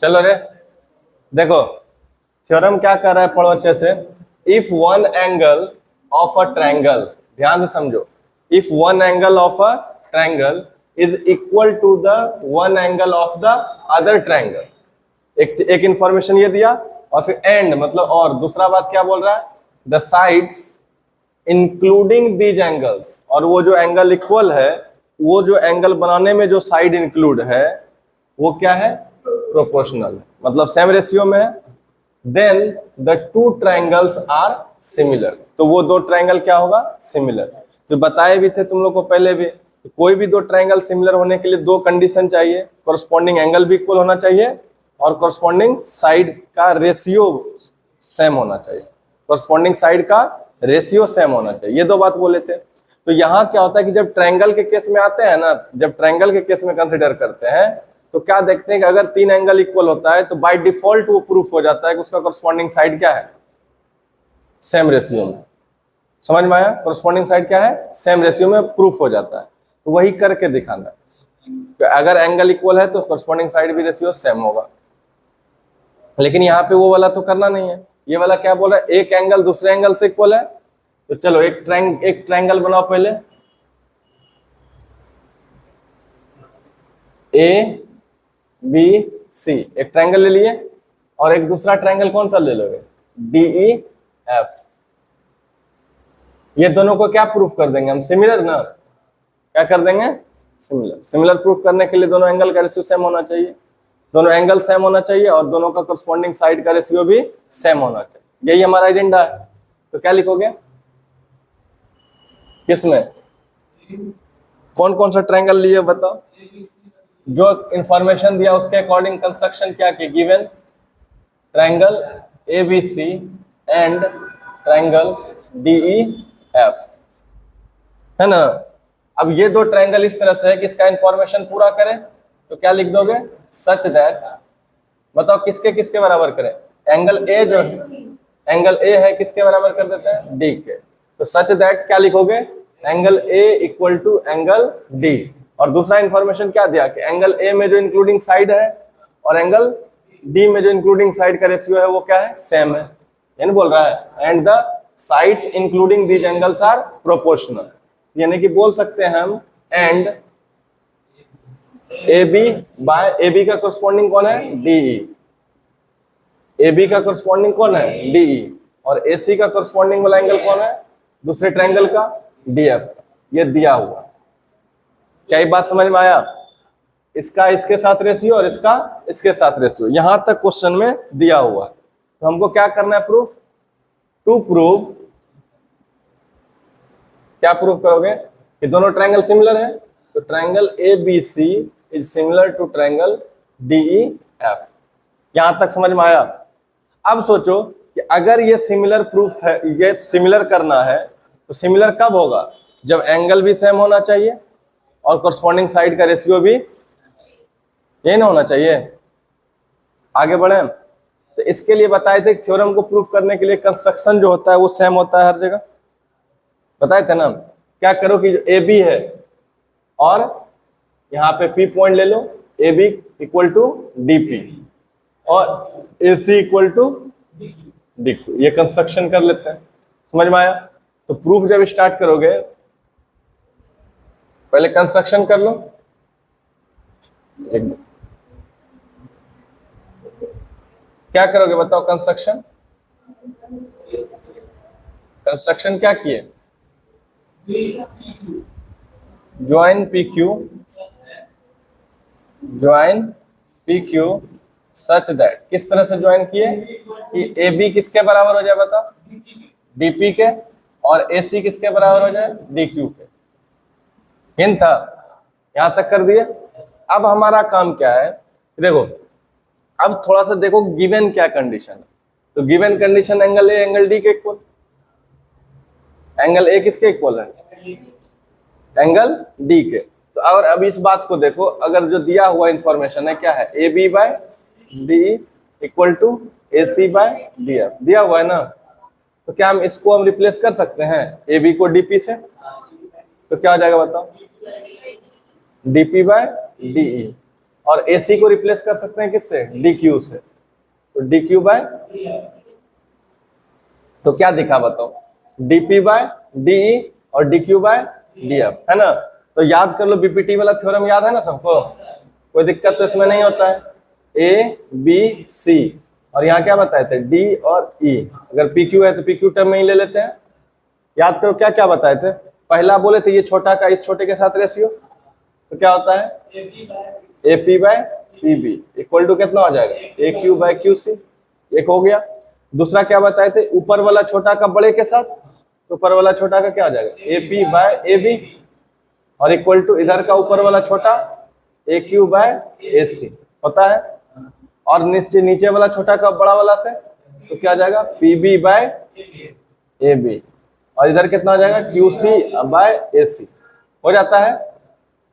चलो रे, देखो थ्योरम क्या कर रहा है, पढ़ो अच्छे से। If one angle of a triangle, ध्यान से समझो, if one angle of a triangle is equal to the one angle of the other triangle, एक इंफॉर्मेशन ये दिया, और फिर एंड मतलब और दूसरा बात क्या बोल रहा है, the sides including these angles, और वो जो एंगल इक्वल है, वो जो एंगल बनाने में जो साइड इंक्लूड है वो क्या है, प्रोपोर्शनल, मतलब सेम रेशियो में है। Then the two triangles are similar, तो वो दो ट्रायंगल क्या होगा, सिमिलर। तो बताए भी थे तुम लोग को पहले भी, कोई भी दो ट्रायंगल सिमिलर होने के लिए दो कंडीशन चाहिए, कोरस्पॉन्डिंग एंगल भी इक्वल होना चाहिए और कोरस्पॉन्डिंग साइड का रेशियो सेम होना चाहिए, कोरस्पॉन्डिंग साइड का रेशियो सेम होना चाहिए, ये दो बात बोले थे। तो यहाँ क्या होता है कि जब ट्रायंगल के केस में आते हैं ना, जब ट्रायंगल के केस में कंसिडर करते हैं तो क्या देखते हैं कि अगर तीन एंगल इक्वल होता है तो बाय डिफॉल्ट वो प्रूफ हो जाता है कि उसका कोरस्पॉन्डिंग साइड क्या है, सेम रेशियो में। समझ में आया, कोरस्पॉन्डिंग साइड क्या है, सेम रेशियो में प्रूफ हो जाता है। तो वही करके दिखाना, तो अगर एंगल इक्वल है तो कोरस्पॉन्डिंग साइड भी रेशियो सेम होगा। लेकिन यहाँ पे वो वाला तो करना नहीं है, ये वाला क्या बोल रहा है, एक एंगल दूसरे एंगल से इक्वल है। तो चलो एक ट्रायंगल बनाओ पहले, ए बी सी, एक ट्रायंगल ले लिए, और एक दूसरा ट्रायंगल कौन सा ले लोगे, डी ई एफ। ये दोनों को क्या प्रूफ कर देंगे हम, सिमिलर ना, क्या कर देंगे, सिमिलर। सिमिलर प्रूफ करने के लिए दोनों एंगल का रेशियो सेम होना चाहिए, दोनों एंगल सेम होना चाहिए और दोनों का कोरस्पॉन्डिंग साइड का रेशियो भी सेम होना चाहिए, यही हमारा एजेंडा है। तो क्या लिखोगे, किसमें कौन कौन सा ट्रायंगल लिए बताओ, जो इंफॉर्मेशन दिया उसके अकॉर्डिंग कंस्ट्रक्शन क्या की, given triangle ABC and triangle DEF, है ना। अब ये दो ट्रायंगल इस तरह से है कि इसका इंफॉर्मेशन पूरा करें, तो क्या लिख दोगे, सच दैट, बताओ किसके किसके बराबर करें, एंगल ए जो एंगल ए है किसके बराबर कर देते हैं, डी के। तो सच दैट क्या लिखोगे, angle A equal to angle D, और दूसरा इंफॉर्मेशन क्या दिया कि एंगल ए में जो इंक्लूडिंग साइड है और एंगल डी में जो इंक्लूडिंग साइड का रेशियो है वो क्या है, सेम है, यानी बोल रहा है and the sides including these angles are proportional, यानी कि बोल सकते हैं हम and A B by A B का कोरस्पॉन्डिंग कौन है, डीई, ए बी का कोरस्पॉन्डिंग कौन है, डीई, और ए सी का कोरस्पॉन्डिंग वाला एंगल कौन है, दूसरे ट्रायंगल का, डीएफ। ये दिया हुआ, क्या ये बात समझ में आया, इसका इसके साथ रेशियो और इसका इसके साथ रेशियो, यहां तक क्वेश्चन में दिया हुआ है। तो हमको क्या करना है, प्रूफ, टू प्रूव, क्या प्रूफ करोगे कि दोनों ट्रायंगल सिमिलर है, तो triangle A B C is similar to triangle DEF. यहां तक समझ में आया। अब सोचो कि अगर ये सिमिलर प्रूफ है, ये सिमिलर करना है, तो सिमिलर कब होगा, जब एंगल भी सेम होना चाहिए और कोरस्पॉन्डिंग साइड का रेशियो भी यही ना होना चाहिए। आगे बढ़े, तो इसके लिए बताए थे थ्योरम को प्रूफ करने के लिए कंस्ट्रक्शन जो होता है वो सेम होता है हर जगह, बताए थे ना। क्या करो कि जो ए बी है और यहाँ पे पी पॉइंट ले लो, A B equal to D P और A C equal to D Q, ये कंस्ट्रक्शन कर लेते हैं। समझ में आया। तो प्रूफ जब स्टार्ट करोगे पहले कंस्ट्रक्शन कर लो, क्या करोगे बताओ, कंस्ट्रक्शन, कंस्ट्रक्शन क्या किए, join P Q, join P Q such that, किस तरह से ज्वाइन किए कि ए बी किसके बराबर हो जाए बताओ, डीपी के, और ए सी किसके बराबर हो जाए, डी क्यू के। हिंट था, यहां तक कर दिए। अब हमारा काम क्या है, देखो अब थोड़ा सा देखो गिवन क्या कंडीशन है। तो given condition angle A angle D के इक्वल, एंगल ए किसके इक्वल है, एंगल डी के। तो और अब इस बात को देखो, अगर जो दिया हुआ इंफॉर्मेशन है क्या है, A B by D equal to A C by D F दिया हुआ है ना। तो क्या हम इसको हम रिप्लेस कर सकते हैं ए बी को डीपी से, तो क्या हो जाएगा बताओ, डीपी बाय डीई, और AC को रिप्लेस कर सकते हैं किससे, DQ से, तो DQ बाय, तो क्या दिखा बताओ, DP बाय DE और DQ बाय DF, है ना। तो याद कर लो, बीपीटी वाला थ्योरम याद है ना सबको, कोई दिक्कत तो इसमें नहीं होता है। ABC और यहाँ क्या बताए थे, D और E, अगर PQ है तो PQ टर्म में ही ले लेते हैं। याद करो क्या क्या बताए थे, पहला बोले थे ये छोटा का इस छोटे के साथ रेशियो, तो क्या होता है AP by PB equal to कितना हो जाएगा, AQ बाय QC, एक हो गया। दूसरा क्या बताए थे, ऊपर वाला छोटा का बड़े के साथ, तो ऊपर वाला छोटा का क्या हो जाएगा, AP बाय AB और इक्वल टू इधर का ऊपर वाला छोटा AQ बाय AC होता है, और नीचे नीचे वाला छोटा का बड़ा वाला से, तो क्या आ जाएगा PB बाय AB और इधर कितना हो जाएगा QC बाय AC, हो जाता है।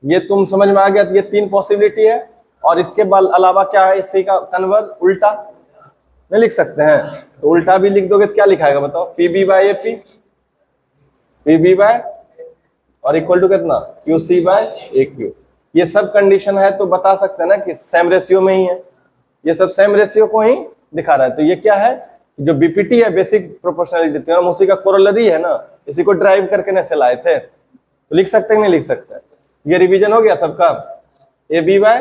ये तुम समझ में आ गया, तो ये तीन पॉसिबिलिटी है। और इसके अलावा क्या है, इसी का कन्वर्स उल्टा नहीं लिख सकते हैं, तो उल्टा भी लिख दोगे तो क्या लिखाएगा बताओ, PB by AP, PB by और इक्वल टू कितना QC बाय AQ। ये सब कंडीशन है तो बता सकते हैं ना कि सेम रेशियो में ही है, ये सब सेम रेशियो को ही दिखा रहा है। तो ये क्या है, जो बीपीटी है बेसिक प्रोपोर्शनलिटी थ्योरम, उसी का कोरोलरी है ना, इसी को ड्राइव करके न लाए थे, तो लिख सकते हैं नहीं लिख सकते। ये रिवीजन हो गया सबका, AB बाय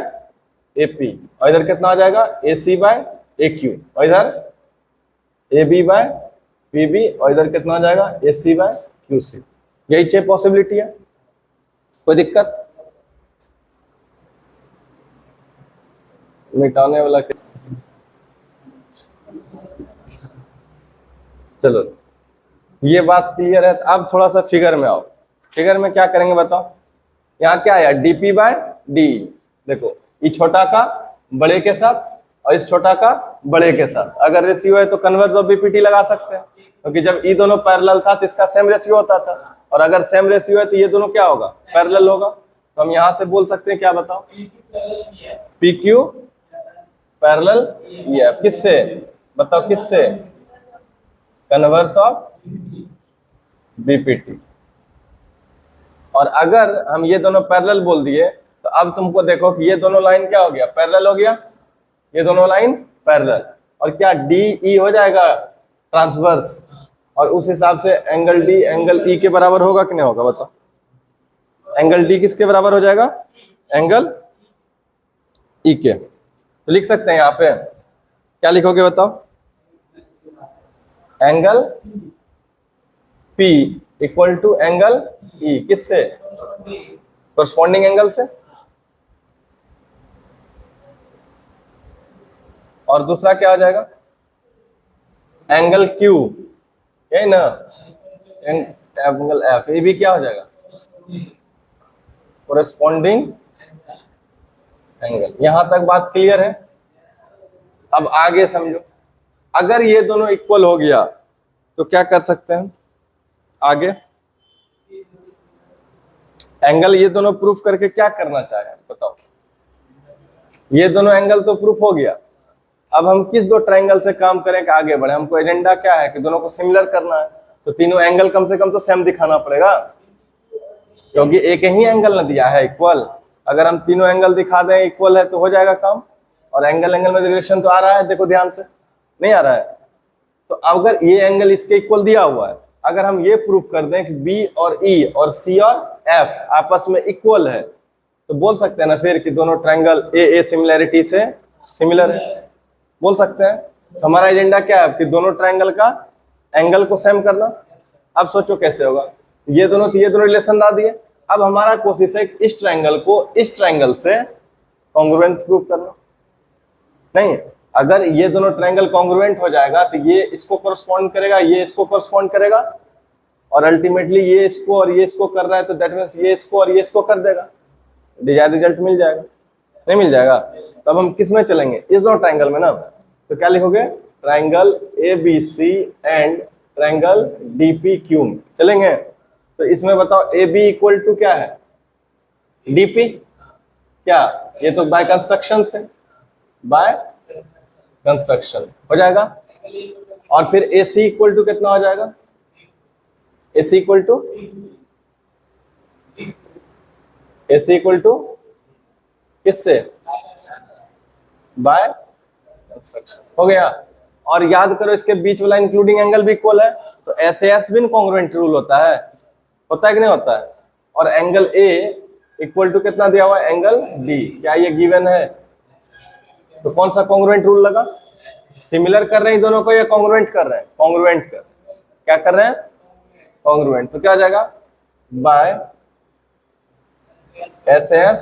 AP और इधर कितना आ जाएगा AC बाय AQ और इधर AB बाय PB और इधर कितना आ जाएगा AC बाय QC। यही 6 पॉसिबिलिटी है, कोई दिक्कत, मिटाने वाला चलो ये बात क्लियर है। अब थोड़ा सा फिगर में आओ, फिगर में क्या करेंगे बताओ, यहाँ क्या है DP बाय DE, देखो ये छोटा का बड़े के साथ और इस छोटा का बड़े के साथ अगर रेशियो है तो कन्वर्स ऑफ बीपीटी लगा सकते हैं, क्योंकि जब ये दोनों पैरेलल था तो इसका सेम रेशियो होता था, और अगर सेम रेशियो है तो ये दोनों क्या होगा, पैरेलल होगा। तो हम यहाँ से बोल सकते हैं क्या बताओ, PQ पैरेलल EF, किससे बताओ, किससे, कन्वर्स ऑफ बीपीटी। और अगर हम ये दोनों पैरेलल बोल दिए तो अब तुमको देखो कि ये दोनों लाइन क्या हो गया, पैरेलल हो गया, ये दोनों लाइन पैरेलल, और क्या DE हो जाएगा ट्रांसवर्स, और उस हिसाब से एंगल D एंगल E के बराबर होगा कि नहीं होगा बताओ, एंगल D किसके बराबर हो जाएगा, एंगल E के। तो लिख सकते हैं यहाँ पे क्या लिखोगे बताओ, angle P equal to angle E, किससे, कोरस्पॉन्डिंग एंगल से, और दूसरा क्या आ जाएगा एंगल Q, यही ना, एंगल F, ये भी क्या हो जाएगा कोरस्पॉन्डिंग एंगल। यहां तक बात क्लियर है। अब आगे समझो, अगर ये दोनों इक्वल हो गया तो क्या कर सकते हैं आगे, एंगल ये दोनों प्रूफ करके क्या करना चाहे बताओ, ये दोनों एंगल तो प्रूफ हो गया, अब हम किस दो ट्रायंगल से काम करें कि आगे बढ़े, हमको एजेंडा क्या है कि दोनों को सिमिलर करना है, तो तीनों एंगल कम से कम तो सेम दिखाना पड़ेगा, क्योंकि एक ही एंगल न दिया है इक्वल, अगर हम तीनों एंगल दिखा दें इक्वल है तो हो जाएगा काम। और एंगल एंगल में रिलेशन तो आ रहा है, देखो ध्यान से, नहीं आ रहा है, तो अगर ये एंगल इसके इक्वल दिया हुआ है, अगर हम ये प्रूफ कर दें कि B और E और C और F आपस में इक्वल है, तो बोल सकते हैं ना फिर कि दोनों ट्रायंगल A सिमिलैरिटी से सिमिलर है, बोल सकते हैं। तो हमारा एजेंडा क्या है कि दोनों ट्रायंगल का एंगल को सेम करना। अब सोचो कैसे होगा, ये दोनों रिलेशन ला दिए, अब हमारा कोशिश है इस ट्रायंगल को इस ट्रायंगल से कॉन्ग्रुएंट प्रूव करना। नहीं, अगर ये दोनों ट्रायंगल कॉन्ग्रुएंट हो जाएगा तो ये इसको कोरस्पॉन्ड करेगा, ये इसको कोरस्पॉन्ड करेगा, और अल्टीमेटली ये इसको और ये इसको कर रहा है, तो दैट मींस ये इसको और ये इसको कर देगा, डिजायर्ड रिजल्ट मिल जाएगा, नहीं मिल जाएगा। तब हम किस में चलेंगे, इस दोनों ट्रायंगल में ना, तो क्या लिखोगे, triangle ABC and triangle DPQ चलेंगे। तो इसमें बताओ AB इक्वल टू क्या है, DP, क्या ये तो बाय कंस्ट्रक्शन से, बाय कंस्ट्रक्शन हो जाएगा, और फिर AC इक्वल टू कितना हो जाएगा, AC इक्वल टू किससे, बाय कंस्ट्रक्शन। हो गया। और याद करो इसके बीच वाला इंक्लूडिंग एंगल भी इक्वल है, तो SAS भी कॉन्ग्रुएंट रूल होता है कि नहीं होता है। और एंगल ए इक्वल टू कितना दिया हुआ है, एंगल डी, क्या ये गिवन है? तो कौन सा कॉन्ग्रुएंट रूल लगा? सिमिलर कर रहे हैं दोनों को या कॉन्ग्रुएंट कर रहे हैं? कॉन्ग्रुएंट कर, क्या कर रहे हैं? कॉन्ग्रुएंट। तो क्या हो जाएगा, बाय SS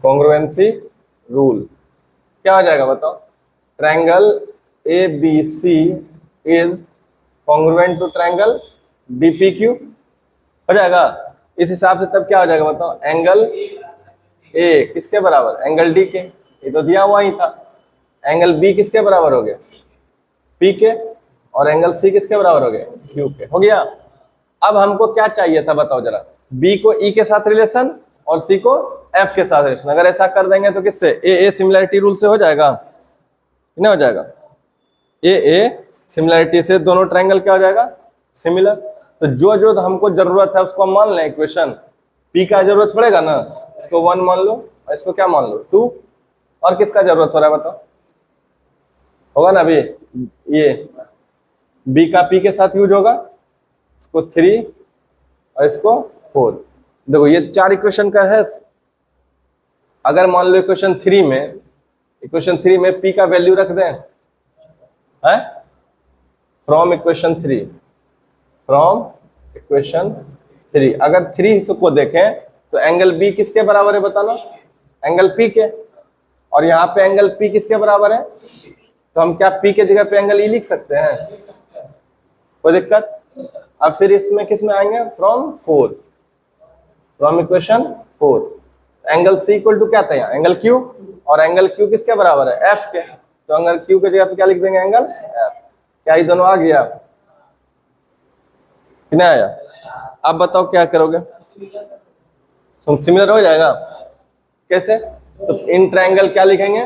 कॉन्ग्रुएंसी रूल। क्या हो जाएगा बताओ? Triangle ABC is congruent to triangle DPQ। हो जाएगा। इस हिसाब से तब क्या हो जाएगा बताओ? एंगल ए किसके बराबर? एंगल डी के, ये तो दिया हुआ ही था। एंगल बी किसके बराबर हो गया? पी के। और एंगल सी किसके बराबर हो गया? क्यू के। हो गया। अब हमको क्या चाहिए था बताओ जरा? बी को ई के साथ रिलेशन और सी को एफ के साथ रिलेशन। अगर ऐसा कर देंगे तो किससे? ए सिमिलैरिटी रूल से हो जाएगा, नहीं हो जाएगा? ए सिमिलैरिटी से दोनों ट्रायंगल क्या हो जाएगा? सिमिलर। तो जो जो हमको जरूरत है उसको हम मान लें इक्वेशन। पी का जरूरत पड़ेगा ना, इसको 1 मान लो और इसको क्या मान लो? 2। और किसका जरूरत हो रहा है बताओ? होगा ना अभी ये बी का पी के साथ यूज होगा, इसको 3 और इसको 4। देखो ये 4 इक्वेशन का है। अगर मान लो इक्वेशन 3 में पी का वैल्यू रख दें, है फ्रॉम इक्वेशन 3 अगर 3 को देखें तो एंगल बी किसके बराबर है बताना? एंगल पी के। और यहाँ पे एंगल पी किसके बराबर है? तो हम क्या पी के जगह पे एंगल ई लिख सकते हैं? कोई दिक्कत? अब फिर इसमें किस में आएंगे? From equation 4 angle C equal to क्या था यहाँ? Angle Q. और एंगल क्यू किसके बराबर है? एफ के। तो एंगल क्यू के जगह पे क्या लिख देंगे? Angle F. क्या ये दोनों आ गया? कितना आया? अब बताओ क्या करोगे? तो सिमिलर हो जाएगा। कैसे? तो इन ट्रायंगल क्या लिखेंगे?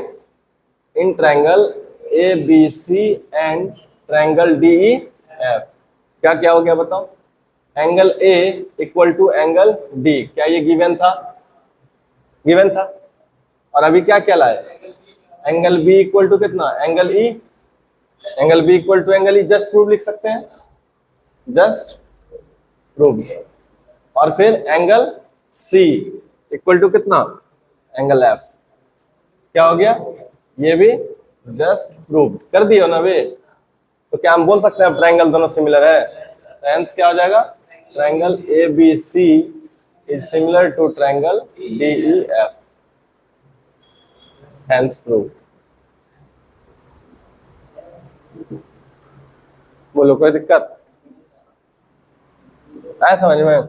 In triangle ABC and triangle DEF। क्या क्या हो गया बताओ? Angle A equal to angle D, क्या ये गिवन था? गिवन था। और अभी क्या कहलाए? एंगल B इक्वल टू कितना? Angle E। Angle B equal to angle E just prove लिख सकते हैं, जस्ट प्रूव। और फिर एंगल C इक्वल टू कितना? Angle F। क्या हो गया? ये भी जस्ट प्रूव कर दियो ना वे। तो क्या हम बोल सकते हैं ट्रायंगल दोनों सिमिलर है? हेंस क्या हो जाएगा? Triangle ABC is similar to triangle DEF, hence prove. बोलो कोई दिक्कत आया समझ में?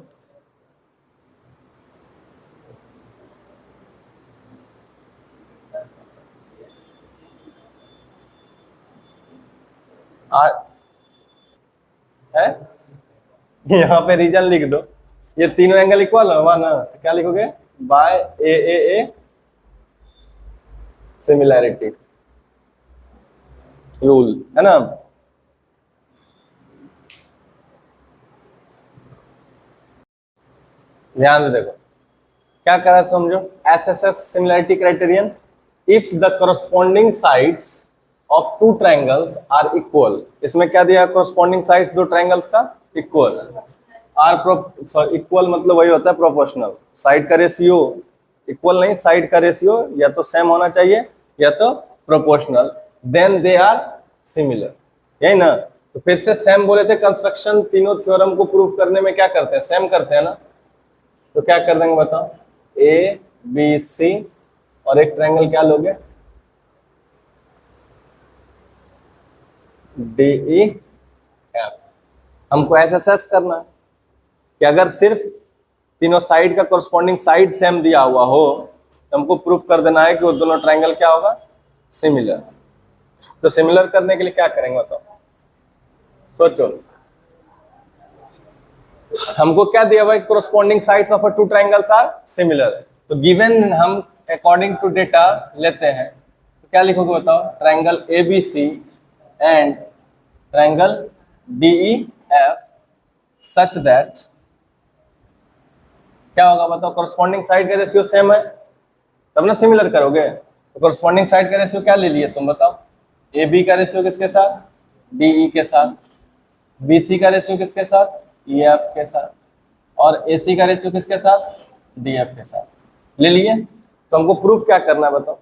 है यहाँ पे रीजन लिख दो। ये तीनों एंगल इक्वल हुआ ना, तो क्या लिखोगे? बाय ए सिमिलैरिटी रूल, है ना? ध्यान से देखो क्या करा, समझो। SSS similarity criterion, if the corresponding sides of two triangles are equal. इसमें क्या दिया? करस्पॉन्डिंग साइड्स दो ट्रायंगल्स का इक्वल। इक्वल मतलब वही होता है प्रोपोर्शनल। साइड का रेशियो इक्वल नहीं, साइड का रेशियो या तो सेम होना चाहिए या तो proportional, then they are similar, यही ना? तो फिर से सेम बोले थे। कंस्ट्रक्शन तीनों थ्योरम को प्रूव करने में क्या करते हैं? सेम करते हैं ना। तो क्या कर देंगे बताओ? ABC और एक ट्रायंगल क्या लोगे? DEF। हमको SSS करना है कि अगर सिर्फ तीनों साइड का कोरस्पॉन्डिंग साइड सेम दिया हुआ हो तो हमको प्रूफ कर देना है कि वो दोनों ट्रायंगल क्या होगा? सिमिलर। तो सिमिलर करने के लिए क्या करेंगे बताओ? सोचो। हमको क्या दिया हुआ है? Corresponding sides of two triangles are similar. तो गिवन हम अकॉर्डिंग टू डेटा लेते हैं, तो क्या लिखोगे बताओ? Triangle ABC and triangle DEF such that क्या होगा बताओ? कोरस्पॉन्डिंग साइड का रेशियो सेम है, तब ना सिमिलर करोगे। तो कोरस्पॉन्डिंग साइड का रेशियो क्या ले लिए तुम बताओ? ए बी का रेशियो किसके साथ? डी ई के साथ। बी सी का रेशियो किसके साथ? ई एफ के साथ। और ए सी का रेशियो किसके साथ? डी एफ के साथ। ले लिए। तो हमको प्रूफ क्या करना है बताओ?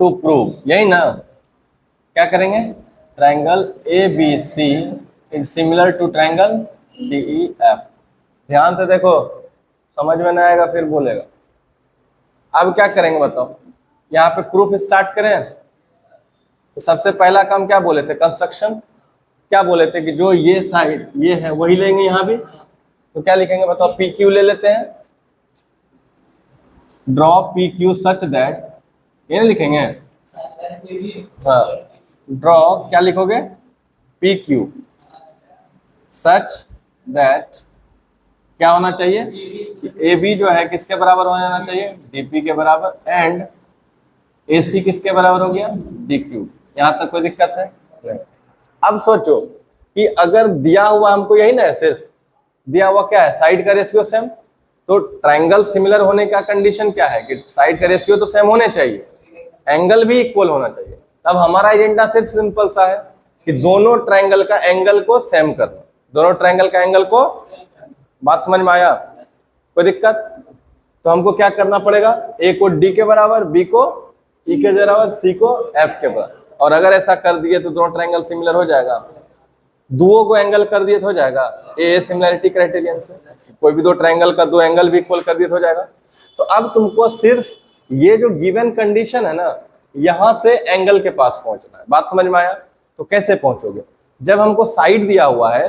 टू प्रूव, यही ना? क्या करेंगे? Triangle A B C is similar to triangle D E F. ध्यान से देखो, समझ में नहीं आएगा फिर बोलेगा। अब क्या करेंगे बताओ? यहाँ पे प्रूफ स्टार्ट करें। तो सबसे पहला काम क्या बोले थे? कंस्ट्रक्शन। क्या बोले थे कि जो ये साइड ये है वही लेंगे यहाँ भी। तो क्या लिखेंगे बताओ? पी क्यू ले लेते हैं। Draw P Q such that, ये नहीं लिखेंगे? हाँ, ड्रॉ क्या लिखोगे? पी क्यू सच दैट क्या होना चाहिए? ए बी जो है किसके बराबर हो जाना चाहिए? डीपी के बराबर। एंड ए सी किसके बराबर हो गया? D Q. यहां तक कोई दिक्कत है? नहीं। अब सोचो कि अगर दिया हुआ हमको यही ना है, सिर्फ दिया हुआ क्या है? साइड का रेशियो सेम। तो ट्रायंगल सिमिलर होने का कंडीशन क्या है? कि साइड का रेशियो तो सेम होने चाहिए, एंगल भी इक्वल होना चाहिए। तब हमारा एजेंडा सिर्फ सिंपल सा है कि दोनों ट्रायंगल का एंगल को सेम करना। दोनों ट्रायंगल का एंगल को, बात समझ में आया? कोई दिक्कत? तो हमको क्या करना पड़ेगा? ए को डी के बराबर, बी को ई के बराबर, सी को एफ के बराबर। और अगर ऐसा कर दिए तो दोनों ट्रायंगल सिमिलर हो जाएगा। दुओं को एंगल कर दिए तो हो जाएगा ए सिमिलैरिटी क्राइटेरियन से। कोई भी दो ट्रायंगल का दो एंगल भी इक्वल कर दिए तो हो जाएगा। तो अब तुमको सिर्फ ये जो गिवन कंडीशन है ना, यहां से एंगल के पास पहुंचना है। बात समझ में आया? तो कैसे पहुंचोगे? जब हमको साइड दिया हुआ है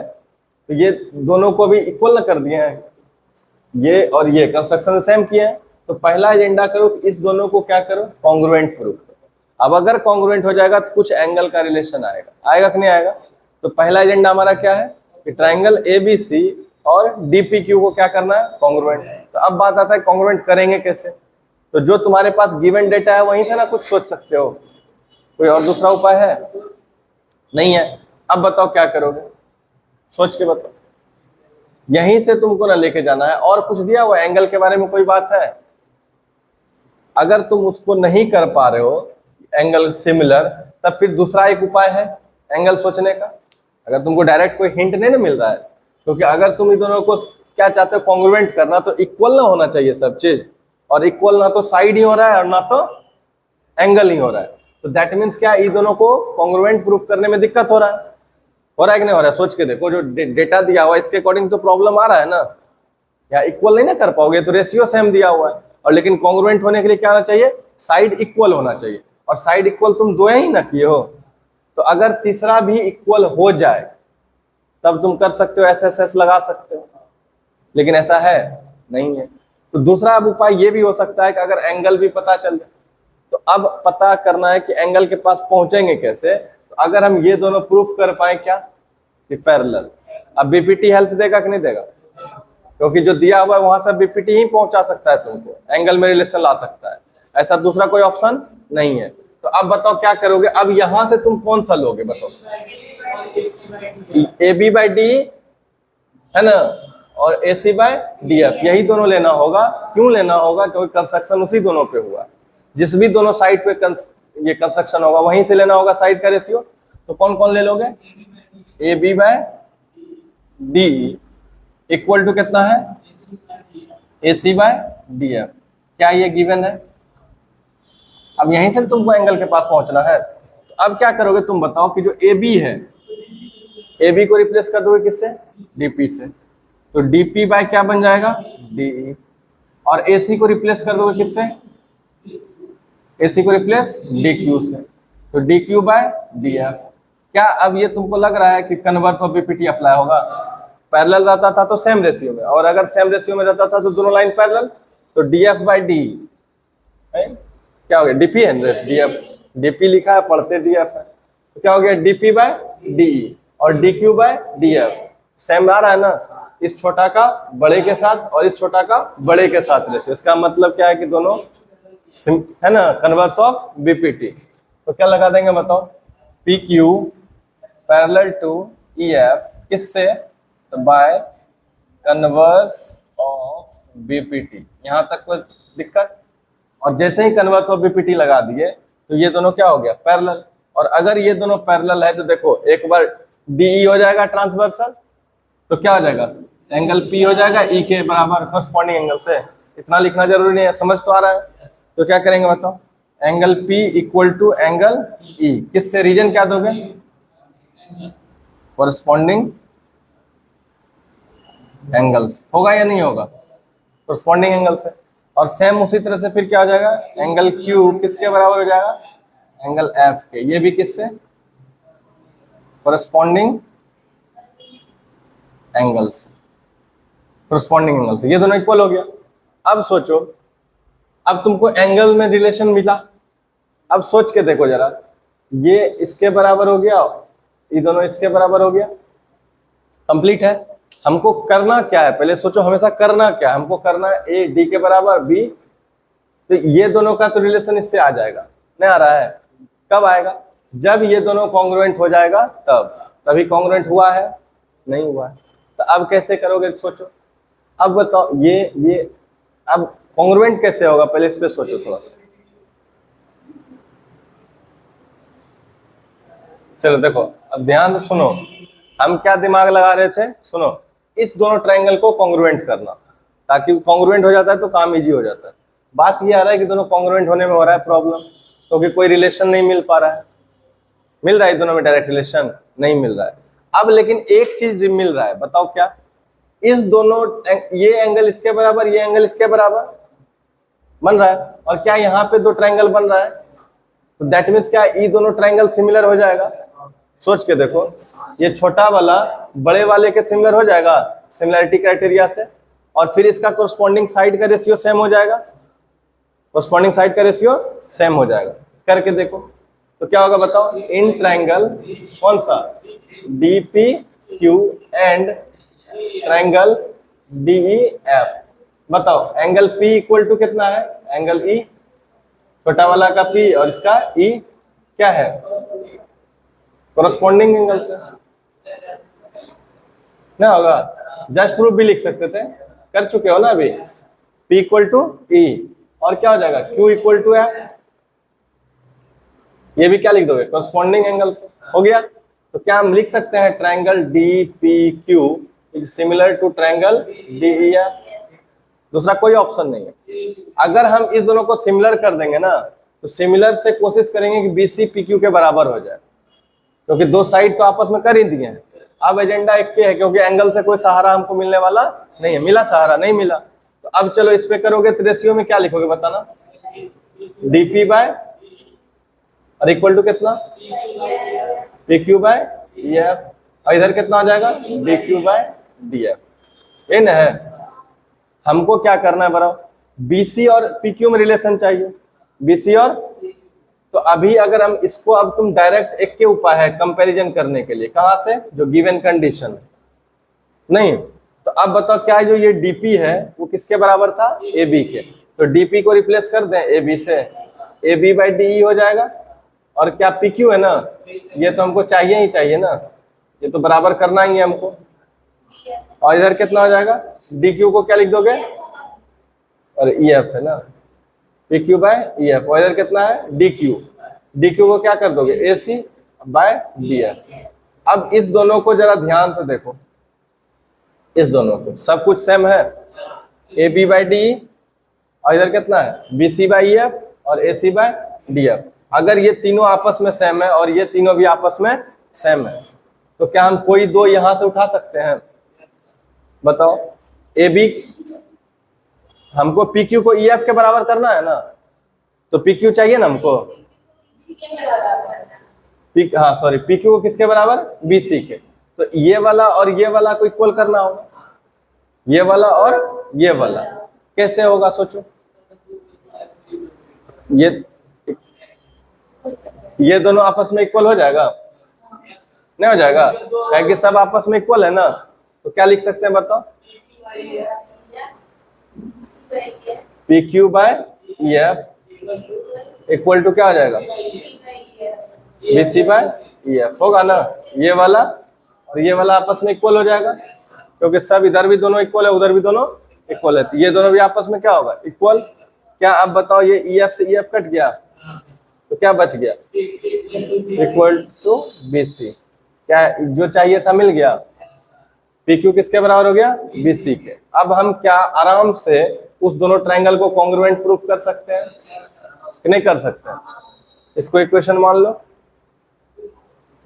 तो ये दोनों को भी इक्वल कर दिए हैं, ये और ये कंस्ट्रक्शन सेम किए हैं। तो पहला एजेंडा करो कि इस दोनों को क्या करो? कॉन्ग्रुएंट प्रूफ करो। अब अगर कॉन्ग्रुएंट हो जाएगा तो कुछ एंगल का रिलेशन आएगा, आएगा कि नहीं आएगा? तो पहला एजेंडा हमारा क्या है कि ट्रायंगल ए बी सी और डी पी क्यू को क्या करना है? कॉन्ग्रुएंट। तो अब बात आता है कॉन्ग्रुएंट करेंगे कैसे? तो जो तुम्हारे पास गिवन डेटा है वहीं से ना कुछ सोच सकते हो। कोई और दूसरा उपाय है? नहीं है। अब बताओ क्या करोगे? सोच के बताओ। यहीं से तुमको ना लेके जाना है। और कुछ दिया हुआ एंगल के बारे में कोई बात है? अगर तुम उसको नहीं कर पा रहे हो एंगल सिमिलर, तब फिर दूसरा एक उपाय है एंगल सोचने का। अगर तुमको डायरेक्ट कोई हिंट नहीं ना मिल रहा है, क्योंकि अगर तुम इन दोनों को क्या चाहते हो? कॉन्ग्रुएंट करना, तो इक्वल ना होना चाहिए सब चीज। और इक्वल ना तो साइड ही हो रहा है और ना तो एंगल ही हो रहा है। तो दैट मीन्स क्या? इन दोनों को कॉन्ग्रुएंट प्रूफ करने में दिक्कत हो रहा है। हो रहा है कि नहीं हो रहा है? सोच के देखो, जो डेटा दिया हुआ है इसके अकॉर्डिंग तो प्रॉब्लम आ रहा है ना। या इक्वल नहीं ना कर पाओगे, तो रेशियो सेम दिया हुआ है। और लेकिन कॉन्ग्रुएंट होने के लिए क्या होना चाहिए? साइड इक्वल होना चाहिए। और साइड इक्वल तुम दो ही ना किए हो। तो अगर तीसरा भी इक्वल हो जाए तब तुम कर सकते हो, एस लगा सकते हो। लेकिन ऐसा है नहीं है। तो दूसरा अब उपाय ये भी हो सकता है कि अगर एंगल भी पता चल जाए, तो अब पता करना है कि एंगल के पास पहुंचेंगे कैसे। तो अगर हम ये दोनों प्रूफ कर पाए क्या कि पैरेलल, अब बीपीटी हेल्प देगा कि नहीं देगा? क्योंकि जो दिया हुआ है वहां से बीपीटी ही पहुंचा सकता है तुमको, एंगल में रिलेशन ला सकता है। ऐसा दूसरा कोई ऑप्शन नहीं है। तो अब बताओ क्या करोगे? अब यहां से तुम कौन सा लोगे बताओ? ए बी बाई डी है ना, और A C by D F, यही दोनों लेना होगा। क्यों लेना होगा? क्योंकि कंस्ट्रक्शन उसी दोनों पे हुआ। जिस भी दोनों साइड पे ये कंस्ट्रक्शन होगा वहीं से लेना होगा साइड का रेशियो। तो कौन कौन ले लोगे? A B by D equal to कितना है? A C by D F. क्या ये गिवन है? अब यहीं से तुमको एंगल के पास पहुंचना है। तो अब क्या करोगे तुम बताओ कि जो ए बी है, ए बी को रिप्लेस कर दोगे किससे? डीपी से। तो डीपी बाय क्या बन जाएगा? डी। और एसी को रिप्लेस कर दोगे किससे? एसी को रिप्लेस डी क्यू से। तो D Q by D F. क्या अब ये तुमको लग रहा है कि कन्वर्स ऑफ बीपीटी अप्लाई होगा? पैरेलल रहता था तो सेम रेशियो में, और अगर सेम रेशियो में रहता था तो दोनों लाइन पैरेलल। तो डी एफ बाई डी क्या हो गया? डीपी है, डी एफ डीपी लिखा है, पढ़ते डी एफ है। तो क्या हो गया? डीपी बाय डी और D Q by D F. Same आ रहा है ना? इस छोटा का बड़े के साथ और इस छोटा का बड़े के साथ रेशियो। इसका मतलब क्या है कि दोनों है ना, कन्वर्स ऑफ बीपीटी। तो क्या लगा देंगे बताओ? P Q parallel to E F किससे? तो बाय कन्वर्स ऑफ बीपीटी। यहां तक कोई दिक्कत? और जैसे ही कन्वर्स ऑफ बीपीटी लगा दिए तो ये दोनों क्या हो गया, पैरेलल। और अगर ये दोनों पैरेलल है तो देखो एक बार डीई हो जाएगा ट्रांसवर्सल, तो क्या हो जाएगा, एंगल पी हो जाएगा ई के बराबर कॉरस्पॉन्डिंग एंगल से। इतना लिखना जरूरी नहीं है, समझ तो आ रहा है। तो क्या करेंगे बताओ, angle P equal to angle E, किससे, रीजन क्या दोगे, कॉरस्पॉन्डिंग एंगल्स, होगा या नहीं होगा, कॉरस्पॉन्डिंग एंगल से। और सेम उसी तरह से फिर क्या हो जाएगा, एंगल क्यू किसके बराबर हो जाएगा, एंगल एफ के, ये भी किससे, कॉरस्पॉन्डिंग एंगल्स, कॉरस्पॉन्डिंग एंगल्स, ये दोनों इक्वल हो गया। अब सोचो, अब तुमको एंगल में रिलेशन मिला, अब सोच के देखो जरा, ये इसके बराबर हो गया, ये दोनों इसके बराबर हो गया, कंप्लीट है। हमको करना क्या है, पहले सोचो हमेशा करना क्या है, हमको करना है ए डी के बराबर बी, तो ये दोनों का तो रिलेशन इससे आ जाएगा, नहीं आ रहा है, कब आएगा, जब ये दोनों कॉन्ग्रुएंट हो जाएगा तब, तभी कॉन्ग्रुएंट हुआ है, नहीं हुआ है। तो अब कैसे करोगे सोचो, अब बताओ ये अब कॉन्ग्रुएंट कैसे होगा, पहले इस पे सोचो थोड़ा सा। चलो देखो अब ध्यान से सुनो, हम क्या दिमाग लगा रहे थे, सुनो, इस दोनों ट्रायंगल को कॉन्ग्रुएंट करना, ताकि कॉन्ग्रुएंट हो जाता है तो काम इजी हो जाता है। बात ये आ रहा है कि दोनों कॉन्ग्रुएंट होने में हो रहा है प्रॉब्लम, क्योंकि कोई रिलेशन नहीं मिल पा रहा है, मिल रहा है दोनों में डायरेक्ट रिलेशन नहीं मिल रहा है। अब लेकिन एक चीज मिल रहा है, बताओ क्या, इस दोनों, ये एंगल इसके बराबर, ये एंगल इसके बराबर बन रहा है, और क्या यहाँ पे दो ट्रायंगल बन रहा है, तो दैट मीन्स क्या, ये दोनों ट्रायंगल सिमिलर हो जाएगा। सोच के देखो, ये छोटा वाला बड़े वाले के सिमिलर हो जाएगा सिमिलैरिटी क्राइटेरिया से, और फिर इसका कोरस्पॉन्डिंग साइड का रेशियो सेम हो जाएगा, कोरस्पॉन्डिंग साइड का रेशियो सेम हो जाएगा। करके देखो तो क्या होगा बताओ, इन ट्रायंगल कौन सा, DP Q and triangle DEF, बताओ एंगल पी इक्वल टू कितना है, एंगल ई, छोटा वाला का पी और इसका ई क्या है, कोरस्पॉन्डिंग एंगल से, ना होगा, जस्ट प्रूफ भी लिख सकते थे, कर चुके हो ना अभी, P इक्वल टू ई, और क्या हो जाएगा Q इक्वल टू एफ, ये भी क्या लिख दोगे, कोरस्पॉन्डिंग एंगल से, हो गया। तो क्या हम लिख सकते हैं, triangle DPQ is similar to triangle DEF, दूसरा कोई ऑप्शन नहीं है। अगर हम इस दोनों को सिमिलर कर देंगे ना, तो सिमिलर से कोशिश करेंगे कि BC PQ के बराबर हो जाए, क्योंकि दो साइड तो आपस में कर ही दिए हैं। अब एजेंडा एक के है, क्योंकि एंगल से कोई सहारा हमको मिलने वाला नहीं है, मिला सहारा नहीं मिला, तो अब चलो इस पे करोगे तो रेशियो में क्या लिखोगे बताना, DP बाय और इक्वल टू कितना, PQ बाय EF, और इधर कितना हो जाएगा, DQ बाय DF, ये ना है। हमको क्या करना है बताओ, BC और PQ में रिलेशन चाहिए, BC और, तो अभी अगर हम इसको, अब तुम डायरेक्ट एक के उपाय है कंपैरिजन करने के लिए, कहां से, जो गिवन कंडीशन है, नहीं, तो अब बताओ क्या जो ये डीपी है वो किसके बराबर था, ए बी के, तो डीपी को रिप्लेस कर दें ए बी से, ए बी बाई डी हो जाएगा, और क्या पी क्यू है ना, ये तो हमको चाहिए ही चाहिए ना, ये तो बराबर करना ही है हमको, और इधर कितना हो जाएगा, डी क्यू को क्या लिख दोगे, और ई एफ है ना, P Q by E F, और इधर कितना है डी क्यू को क्या कर दोगे, ए सी बाय डी एफ। अब इस दोनों को जरा ध्यान से देखो, इस दोनों को सब कुछ सेम है, ए बी बाई डी, और इधर कितना है B C by E F और A C by D F. अगर ये तीनों आपस में सेम है और ये तीनों भी आपस में सेम है, तो क्या हम कोई दो यहां से उठा सकते हैं, बताओ, ए बी, हमको पी क्यू को ई एफ के बराबर करना है ना, तो पी क्यू चाहिए ना हमको, हाँ सॉरी, पी क्यू को किसके बराबर, बी सी के, तो ये वाला और ये वाला को इक्वल करना होगा, ये वाला और ये वाला, कैसे होगा सोचो, ये दोनों आपस में इक्वल हो जाएगा, नहीं हो जाएगा, है कि सब आपस में इक्वल है ना, तो क्या लिख सकते हैं बताओ, P Q by E F equal to क्या हो जाएगा, B C by E F, होगा ना, ये वाला और ये वाला आपस में इक्वल हो जाएगा, क्योंकि सब इधर भी दोनों इक्वल है उधर भी दोनों इक्वल है, तो ये दोनों भी आपस में क्या होगा, इक्वल। क्या आप बताओ, ये ई एफ से ई एफ कट गया तो क्या बच गया, इक्वल टू बी सी। क्या जो चाहिए था मिल गया, पी क्यू किसके बराबर हो गया, बी सी के। अब हम क्या आराम से उस दोनों ट्रायंगल को कॉन्ग्रुएंट प्रूफ कर सकते हैं कि नहीं कर सकते हैं? इसको इक्वेशन मान लो,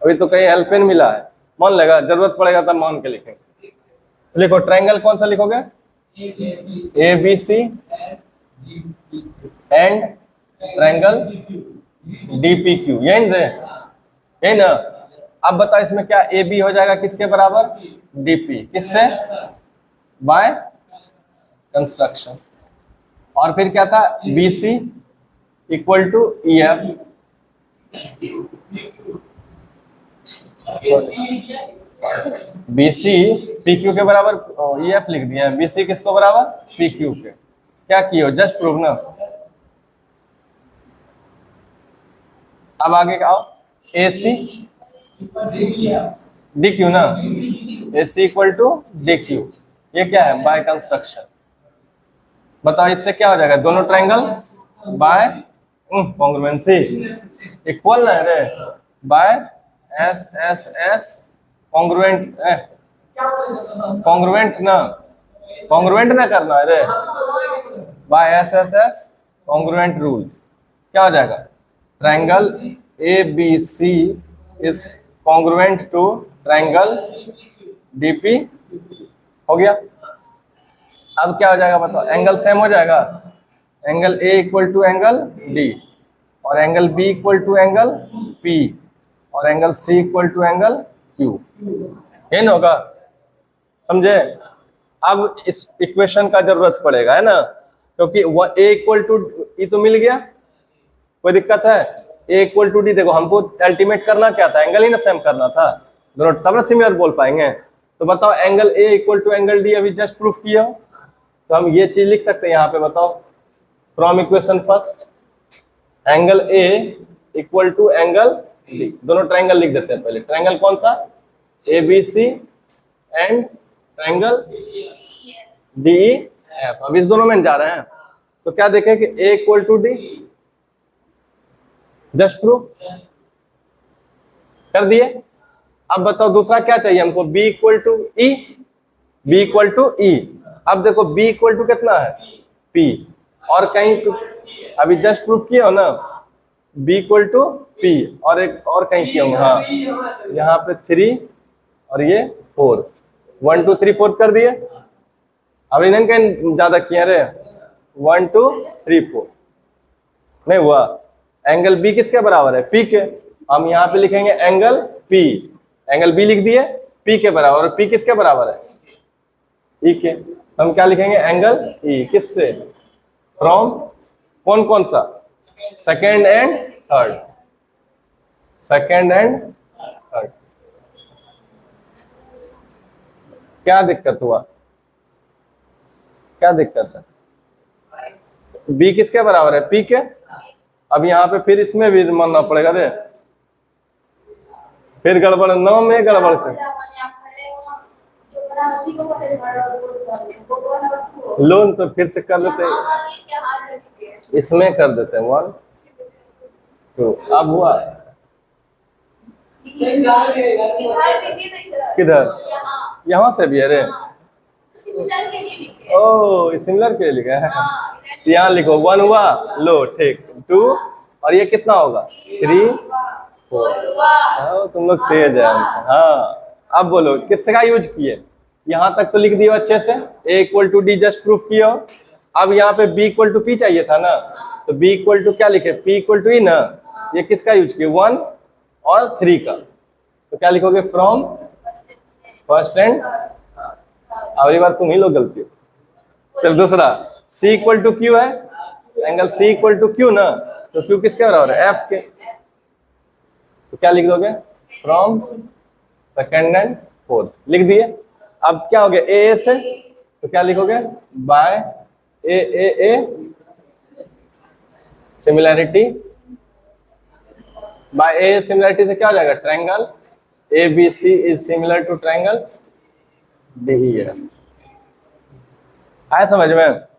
अभी तो कहीं हेल्पेन मिला है, मान लेगा, जरूरत पड़ेगा तब मान के लिखेंगे। लिखो ट्रायंगल कौन सा लिखोगे, A B C and triangle D P Q, यही रे, यही ना। अब बताओ इसमें क्या ए बी हो जाएगा किसके बराबर, डी पी, किससे, बाय कंस्ट्रक्शन। और फिर क्या था, B C equal to E F, B C P Q के बराबर, ई एफ लिख दिया है, बी सी किसको बराबर, पी क्यू के। क्या किए, जस्ट प्रूव ना। अब आगे आओ, ए सी डी क्यू ना, ए C equal to D Q, ये क्या है, बाय कंस्ट्रक्शन। बताओ इससे क्या हो जाएगा, दोनों ट्रायंगल बाय कॉन्ग्रुएंसी इक्वल ना रे, by S S S congruent, congruent ना, कॉन्ग्रुएंट ना करना है रे, by S S S congruent rule. क्या हो जाएगा, triangle A B C is congruent to triangle DP, हो गया। अब क्या हो जाएगा बताओ, एंगल सेम हो जाएगा, angle A equal to angle D, और angle B equal to angle P, और angle C equal to angle Q, ये होगा, समझे। अब इस इक्वेशन का जरूरत पड़ेगा, है ना, क्योंकि वह ए इक्वल टू ई तो मिल गया, कोई दिक्कत है, ए इक्वल टू डी। देखो हमको अल्टीमेट करना क्या था, एंगल ही ना सेम करना था दोनों, तब ना सिमिलर बोल पाएंगे। तो बताओ angle A equal to angle D अभी जस्ट प्रूफ किया हो, तो हम ये चीज लिख सकते हैं यहाँ पे, बताओ from equation first, angle A equal to angle D, दोनों ट्रायंगल लिख देते हैं पहले। ट्रायंगल कौन सा, A B C and triangle D F. अब इस दोनों में जा रहे हैं, तो क्या देखें कि A equal to D, just proof कर दिए। अब बताओ दूसरा क्या चाहिए हमको, B equal to E, B equal to E. अब देखो बी इक्वल टू कितना है, पी, और कहीं अभी जस्ट प्रूफ किए हो ना, बी इक्वल टू पी, और एक और कहीं किया हूँ, हाँ यहाँ पे 3 और ये 4, 1 2 3 4 कर दिए। अभी नहीं कहीं ज्यादा किए रे, 1 2 3 4 नहीं हुआ। एंगल बी किसके बराबर है, पी के। हम यहाँ पे लिखेंगे एंगल पी, एंगल बी लिख दिए पी के बराबर, और पी किसके बराबर है, ई के। हम क्या लिखेंगे, एंगल ई, किससे, फ्रॉम कौन कौन सा, second and third, second and third. क्या दिक्कत हुआ, क्या दिक्कत है, बी किसके बराबर है, पी के। अब यहाँ पे फिर इसमें भी मानना पड़ेगा रे, फिर गड़बड़, 9 में गड़बड़ कर लोन, तो फिर से कर लेते हैं, इसमें कर देते हैं 1 2। अब हुआ किधर, यहाँ से भी है रे, ओ सिमिलर के लिए लिखा है, यहाँ लिखो 1 हुआ, लो ठीक, 2, और ये कितना होगा 3 4। तुम लोग तेज है हमसे, हाँ। अब बोलो किसका यूज किए, यहाँ तक तो लिख दियो अच्छे से, A equal to D just proof किया हो। अब यहाँ पे बी इक्वल टू पी चाहिए था ना, तो बी इक्वल टू क्या लिखे, पी इक्वल टू ई ना, ये किसका यूज किया, 1 और 3 का। तो क्या लिखोगे, फ्रॉम फर्स्ट एंड, अगली बार तुम ही लोग गलती हो। चल दूसरा, सी इक्वल टू क्यू है, angle C equal to Q ना, तो क्यू किसके बराबर है, एफ के। तो क्या लिख दोगे, फ्रॉम सेकेंड एंड फोर्थ, लिख दिए। अब क्या हो गया, ए से, तो क्या लिखोगे, by A similarity, by A similarity से क्या हो जाएगा, triangle A B C is similar to triangle D E F. आया समझ में?